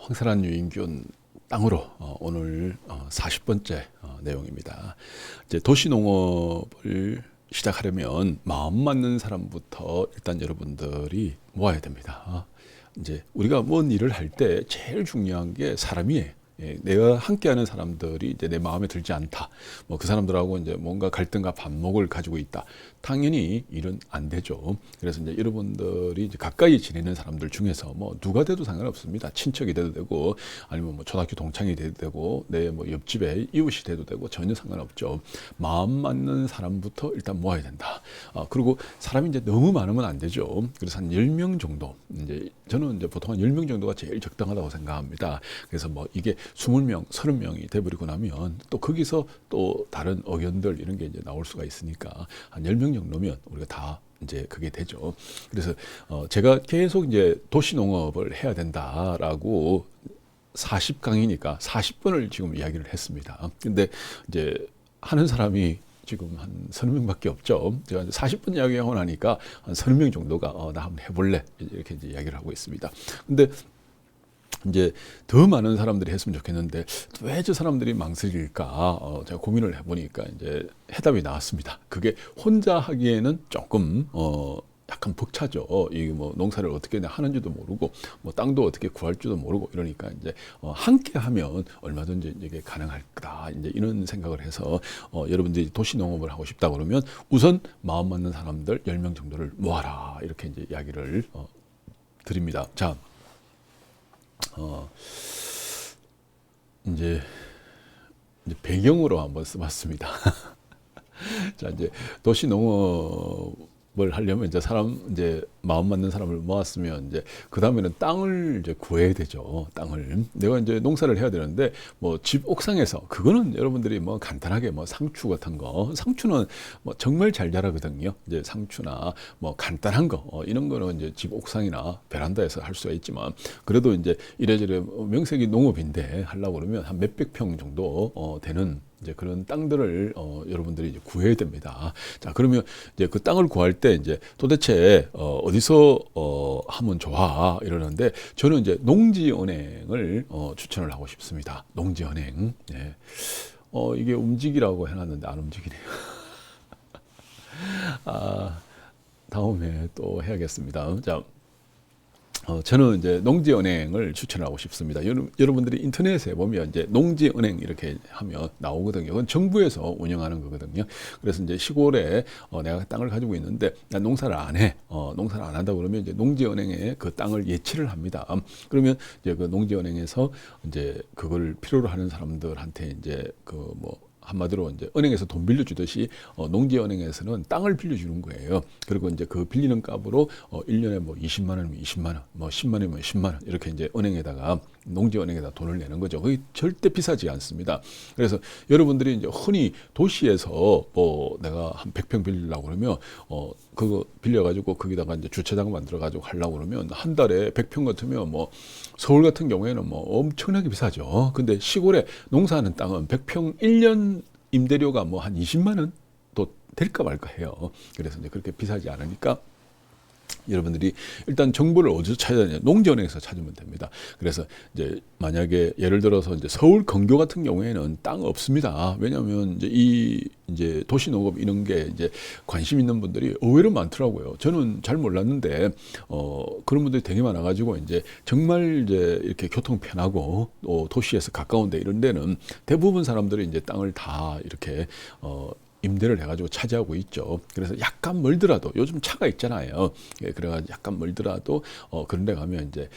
황사란 유인균 땅으로 오늘 40번째 내용입니다. 이제 도시농업을 시작하려면 마음 맞는 사람부터 일단 여러분들이 모아야 됩니다. 이제 우리가 뭔 일을 할 때 제일 중요한 게 사람이에요. 예, 내가 함께하는 사람들이 이제 내 마음에 들지 않다. 뭐 그 사람들하고 이제 뭔가 갈등과 반목을 가지고 있다. 당연히 일은 안 되죠. 그래서 이제 여러분들이 이제 가까이 지내는 사람들 중에서 뭐 누가 돼도 상관없습니다. 친척이 돼도 되고 아니면 뭐 초등학교 동창이 돼도 되고 내 뭐 옆집에 이웃이 돼도 되고 전혀 상관없죠. 마음 맞는 사람부터 일단 모아야 된다. 그리고 사람이 이제 너무 많으면 안 되죠. 그래서 한 10명 정도 이제 저는 이제 보통 한 10명 정도가 제일 적당하다고 생각합니다. 그래서 뭐 이게 20명, 30명이 돼버리고 나면 또 거기서 또 다른 의견들 이런 게 이제 나올 수가 있으니까 한 10명 정도면 우리가 다 이제 그게 되죠. 그래서 제가 계속 이제 도시농업을 해야 된다라고 40강이니까 40번을 지금 이야기를 했습니다. 근데 이제 하는 사람이 지금 한 30명밖에 없죠. 제가 40분 이야기하고 나니까 한 30명 정도가 나 한번 해볼래 이렇게 이제 이야기를 하고 있습니다. 근데 이제 더 많은 사람들이 했으면 좋겠는데 왜 저 사람들이 망설일까? 제가 고민을 해보니까 이제 해답이 나왔습니다. 그게 혼자 하기에는 조금 약간 벅차죠. 이게 뭐 농사를 어떻게 하는지도 모르고 뭐 땅도 어떻게 구할 줄도 모르고 이러니까 이제 함께 하면 얼마든지 이게 가능할 거다. 이제 이런 생각을 해서 여러분들이 도시 농업을 하고 싶다 그러면 우선 마음 맞는 사람들 10명 정도를 모아라. 이렇게 이제 이야기를 드립니다. 자, 이제 배경으로 한번 써봤습니다. 자, 이제 도시 농업을 하려면 이제 이제 마음 맞는 사람을 모았으면 이제 그 다음에는 땅을 이제 구해야 되죠. 땅을 내가 이제 농사를 해야 되는데 뭐 집 옥상에서 그거는 여러분들이 뭐 간단하게 뭐 상추 같은 거 상추는 뭐 정말 잘 자라거든요. 이제 상추나 뭐 간단한 거 이런 거는 이제 집 옥상이나 베란다에서 할 수가 있지만 그래도 이제 이래저래 명색이 농업인데 하려고 그러면 한 몇백 평 정도 되는 이제 그런 땅들을 여러분들이 이제 구해야 됩니다. 자, 그러면 이제 그 땅을 구할 때 이제 도대체 어디서 하면 좋아 이러는데 저는 이제 농지은행을 추천을 하고 싶습니다. 농지은행. 네. 이게 움직이라고 해놨는데 안 움직이네요. 다음에 또 해야겠습니다. 자. 저는 이제 농지은행을 추천하고 싶습니다. 여러분들이 인터넷에 보면 이제 농지은행 이렇게 하면 나오거든요. 그건 정부에서 운영하는 거거든요. 그래서 이제 시골에 내가 땅을 가지고 있는데 난 농사를 안 해. 농사를 안 한다 그러면 이제 농지은행에 그 땅을 예치를 합니다. 그러면 이제 그 농지은행에서 이제 그걸 필요로 하는 사람들한테 이제 그 뭐 한마디로 이제 은행에서 돈 빌려주듯이 농지은행에서는 땅을 빌려주는 거예요. 그리고 이제 그 빌리는 값으로 1년에 뭐 20만 원이면 20만 원, 뭐 10만 원이면 10만 원 이렇게 이제 은행에다가 농지은행에다 돈을 내는 거죠. 그게 절대 비싸지 않습니다. 그래서 여러분들이 이제 흔히 도시에서 뭐 내가 한 100평 빌리려고 그러면 그거 빌려가지고 거기다가 이제 주차장 만들어가지고 하려고 그러면 한 달에 100평 같으면 뭐 서울 같은 경우에는 뭐 엄청나게 비싸죠. 근데 시골에 농사하는 땅은 100평 1년 임대료가 뭐 한 20만 원 또 될까 말까 해요. 그래서 이제 그렇게 비싸지 않으니까 여러분들이 일단 정보를 어디서 찾아야 되냐? 농지은행에서 찾으면 됩니다. 그래서 이제 만약에 예를 들어서 이제 서울 근교 같은 경우에는 땅 없습니다. 왜냐하면 이제 도시 농업 이런 게 이제 관심 있는 분들이 의외로 많더라고요. 저는 잘 몰랐는데 그런 분들이 되게 많아가지고 이제 정말 이제 이렇게 교통 편하고 또 도시에서 가까운데 이런 데는 대부분 사람들이 이제 땅을 다 이렇게 임대를 해가지고 차지하고 있죠. 그래서 약간 멀더라도 요즘 차가 있잖아요. 예, 그래가지고 약간 멀더라도 그런 데 가면 이제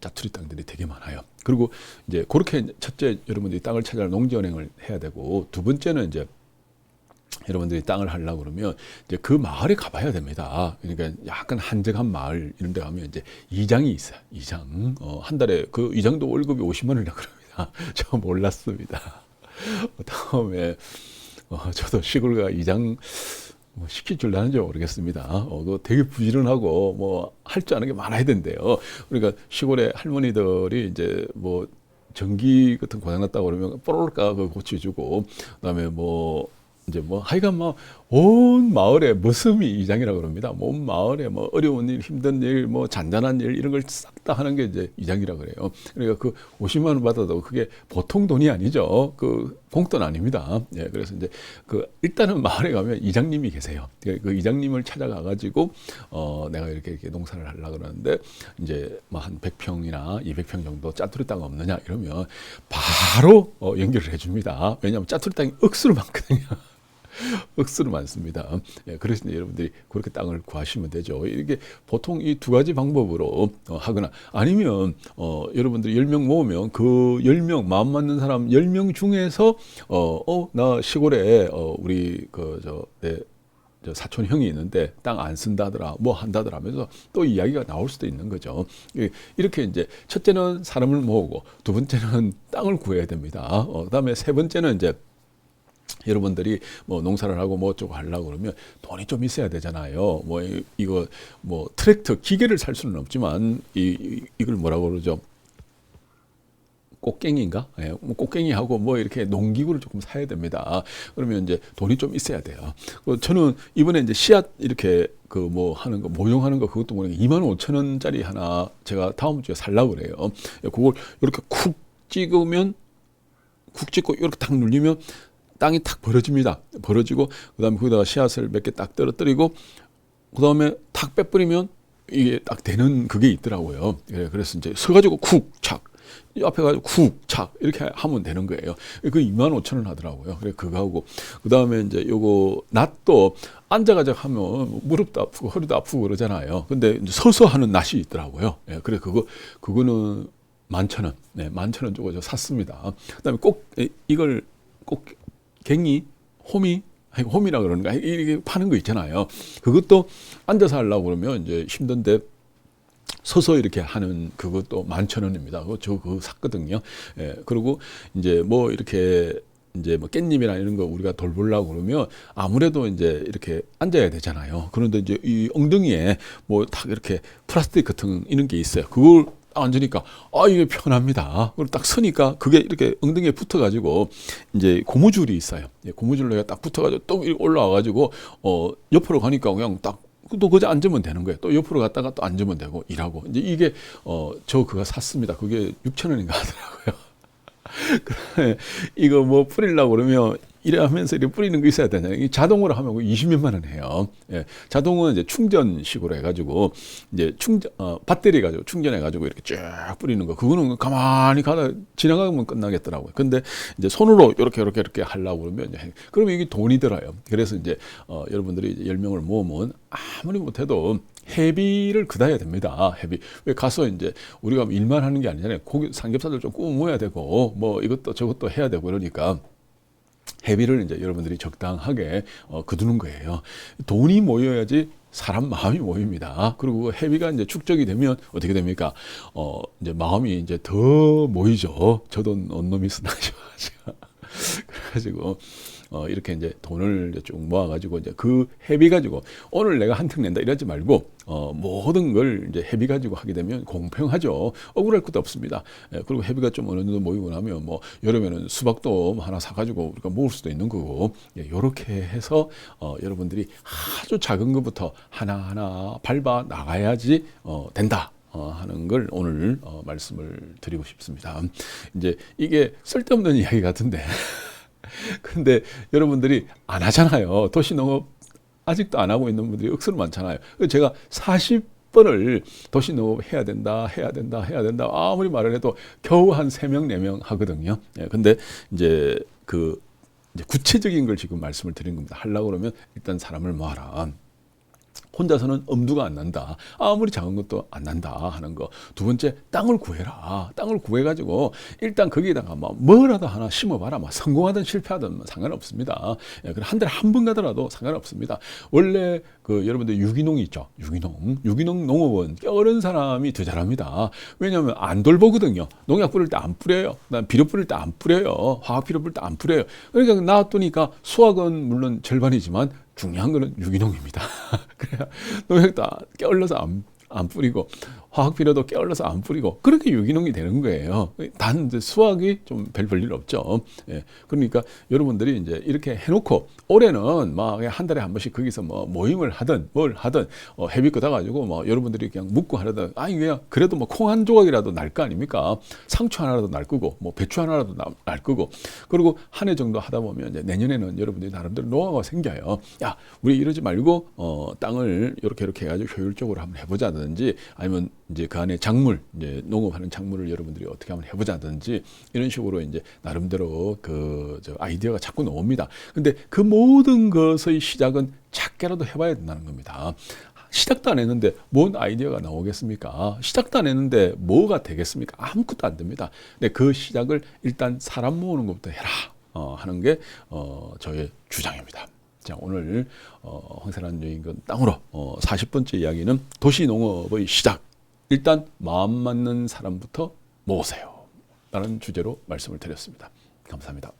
짜투리 땅들이 되게 많아요. 그리고 이제 그렇게 첫째 여러분들이 땅을 찾아 농지은행을 해야 되고 두 번째는 이제 여러분들이 땅을 하려고 그러면 이제 그 마을에 가봐야 됩니다. 그러니까 약간 한적한 마을 이런 데 가면 이제 이장이 있어요. 이장. 한 달에 그 이장도 월급이 50만 원이라 그럽니다. 저 몰랐습니다. 다음에 저도 시골가 이장 뭐 시킬 줄 아는지 모르겠습니다. 그 되게 부지런하고 뭐 할 줄 아는 게 많아야 된대요. 그러니까 시골에 할머니들이 이제 뭐 전기 같은 고장 났다고 그러면 뽀로로까 그 고쳐주고 그다음에 뭐 이제 뭐 하여간 뭐 온 마을에 머슴이 이장이라고 그럽니다. 온 마을에 뭐 어려운 일, 힘든 일, 뭐 잔잔한 일 이런 걸 싹 다 하는 게 이제 이장이라고 그래요. 그러니까 그 50만 원 받아도 그게 보통 돈이 아니죠. 그 봉돈 아닙니다. 예, 그래서 이제 그 일단은 마을에 가면 이장님이 계세요. 그 이장님을 찾아가 가지고 내가 이렇게 농사를 하려고 그러는데 이제 뭐 한 100평이나 200평 정도 짜투리 땅 없느냐 이러면 바로 연결을 해줍니다. 왜냐하면 짜투리 땅이 억수로 많거든요. 억수로 많습니다. 예, 그래서 이제 여러분들이 그렇게 땅을 구하시면 되죠. 이게 보통 이 두 가지 방법으로 하거나 아니면 여러분들이 10명 모으면 그 10명 마음 맞는 사람 10명 중에서 나 시골에 우리 내 사촌 형이 있는데 땅 안 쓴다더라, 뭐 한다더라 하면서 또 이야기가 나올 수도 있는 거죠. 이렇게 이제 첫째는 사람을 모으고 두 번째는 땅을 구해야 됩니다. 그다음에 세 번째는 이제 여러분들이 뭐 농사를 하고 뭐 어쩌고 하려고 그러면 돈이 좀 있어야 되잖아요. 뭐 이거 뭐 트랙터 기계를 살 수는 없지만 이걸 뭐라고 그러죠? 꽃갱이인가? 예, 뭐 꽃갱이하고 뭐 이렇게 농기구를 조금 사야 됩니다. 그러면 이제 돈이 좀 있어야 돼요. 저는 이번에 이제 씨앗 이렇게 그 뭐 하는 거, 모종하는 거 그것도 모르게 25,000원짜리 하나 제가 다음 주에 살라고 그래요. 그걸 이렇게 쿡 찍으면 쿡 찍고 이렇게 딱 눌리면 땅이 탁 벌어집니다. 벌어지고 그다음에 거기다가 씨앗을 몇 개 딱 떨어뜨리고 그다음에 탁 빼버리면 이게 딱 되는 그게 있더라고요. 그래서 이제 서가지고 쿡 착 앞에 가지고 쿡 착 이렇게 하면 되는 거예요. 그 25,000원 하더라고요. 그래 그거 하고 그다음에 이제 요거 낫도 앉아가지고 하면 무릎도 아프고 허리도 아프고 그러잖아요. 근데 이제 서서 하는 낫이 있더라고요. 예, 그래 그거는 11,000원. 네, 11,000원 주고 저 샀습니다. 그다음에 꼭 이걸 꼭 홈이라 그러는가 이렇게 파는 거 있잖아요. 그것도 앉아서 하려고 그러면 이제 힘든데 서서 이렇게 하는 그것도 11,000원입니다. 그거 샀거든요. 예, 그리고 이제 뭐 이렇게 이제 뭐 깻잎이나 이런 거 우리가 돌보려고 그러면 아무래도 이제 이렇게 앉아야 되잖아요. 그런데 이제 이 엉덩이에 뭐 딱 이렇게 플라스틱 같은 이런 게 있어요. 그걸 앉으니까 이게 편합니다. 그리고 딱 서니까 그게 이렇게 엉덩이에 붙어가지고 이제 고무줄이 있어요. 고무줄로 딱 붙어가지고 또 올라와가지고 옆으로 가니까 그냥 딱 또 그저 앉으면 되는 거예요. 또 옆으로 갔다가 또 앉으면 되고 일하고 이제 이게 저 그거 샀습니다. 그게 6,000원인가 하더라고요. 이거 뭐 뿌리려고 그러면 이래 하면서 이렇게 뿌리는 거 있어야 되잖아요. 자동으로 하면 20몇만 원 해요. 예, 자동은 이제 충전식으로 해가지고 이제 배터리 가지고 충전해가지고 이렇게 쫙 뿌리는 거. 그거는 가만히 가다 지나가면 끝나겠더라고요. 근데 이제 손으로 이렇게 하려고 그러면 그러면 이게 돈이 들어요. 그래서 이제 여러분들이 이제 10명을 모으면 아무리 못해도 회비를 그다야 됩니다. 회비. 왜 가서 이제 우리가 일만 하는 게 아니잖아요. 고기 삼겹살을 좀 구워 먹어야 되고 뭐 이것도 저것도 해야 되고 그러니까 회비를 이제 여러분들이 적당하게 거두는 거예요. 돈이 모여야지 사람 마음이 모입니다. 그리고 회비가 이제 축적이 되면 어떻게 됩니까? 이제 마음이 이제 더 모이죠. 저도 온놈이 쓰나셔가지고 그래가지고 이렇게 이제 돈을 쭉 모아가지고 이제 그 회비 가지고 오늘 내가 한 턱 낸다 이러지 말고 모든 걸 이제 회비 가지고 하게 되면 공평하죠. 억울할 것도 없습니다. 그리고 회비가 좀 어느 정도 모이고 나면 뭐 여름에는 수박도 하나 사가지고 우리가 먹을 수도 있는 거고 이렇게 해서 여러분들이 아주 작은 것부터 하나하나 밟아 나가야지 된다. 하는 걸 오늘 말씀을 드리고 싶습니다. 이제 이게 쓸데없는 이야기 같은데 근데 여러분들이 안 하잖아요. 도시농업 아직도 안 하고 있는 분들이 억수로 많잖아요. 제가 40번을 도시농업 해야 된다 아무리 말을 해도 겨우 한 3명, 4명 하거든요. 근데 이제 이제 구체적인 걸 지금 말씀을 드린 겁니다. 하려고 그러면 일단 사람을 모아라. 혼자서는 엄두가 안 난다. 아무리 작은 것도 안 난다 하는 거. 두 번째, 땅을 구해라. 땅을 구해가지고 일단 거기에다가 뭐라도 하나 심어봐라. 성공하든 실패하든 상관없습니다. 한 달에 한 번 가더라도 상관없습니다. 원래 여러분들 유기농이 있죠. 유기농 농업은 껴른 사람이 더 잘합니다. 왜냐하면 안 돌보거든요. 농약 뿌릴 때 안 뿌려요. 그다음 비료 뿌릴 때 안 뿌려요. 화학 비료 뿌릴 때 안 뿌려요. 그러니까 놔두니까 수확은 물론 절반이지만 중요한 거는 유기농입니다. 그래야 농약도 껴올려서 안 뿌리고 화학 비료도 게을러서 안 뿌리고 그렇게 유기농이 되는 거예요. 단 이제 수확이 좀 별 볼일 없죠. 예. 그러니까 여러분들이 이제 이렇게 해놓고 올해는 막 한 달에 한 번씩 거기서 뭐 모임을 하든 뭘 하든 회비 끄다가지고 뭐 여러분들이 그냥 묵고 하려다 아니 그냥 그래도 뭐 콩 한 조각이라도 날 거 아닙니까? 상추 하나라도 날 거고 뭐 배추 하나라도 날 거고 그리고 한 해 정도 하다 보면 이제 내년에는 여러분들이 나름대로 노하우가 생겨요. 야 우리 이러지 말고 땅을 이렇게 해가지고 효율적으로 한번 해보자든지 아니면 이제 그 안에 작물 이제 농업하는 작물을 여러분들이 어떻게 한번 해보자든지 이런 식으로 이제 나름대로 저 아이디어가 자꾸 나옵니다. 근데 그 모든 것의 시작은 작게라도 해봐야 된다는 겁니다. 시작도 안 했는데 뭔 아이디어가 나오겠습니까? 시작도 안 했는데 뭐가 되겠습니까? 아무것도 안 됩니다. 근데 그 시작을 일단 사람 모으는 것부터 해라 하는 게 저의 주장입니다. 자, 오늘 황세란 여인건 땅으로 40번째 이야기는 도시농업의 시작. 일단 마음 맞는 사람부터 모으세요. 라는 주제로 말씀을 드렸습니다. 감사합니다.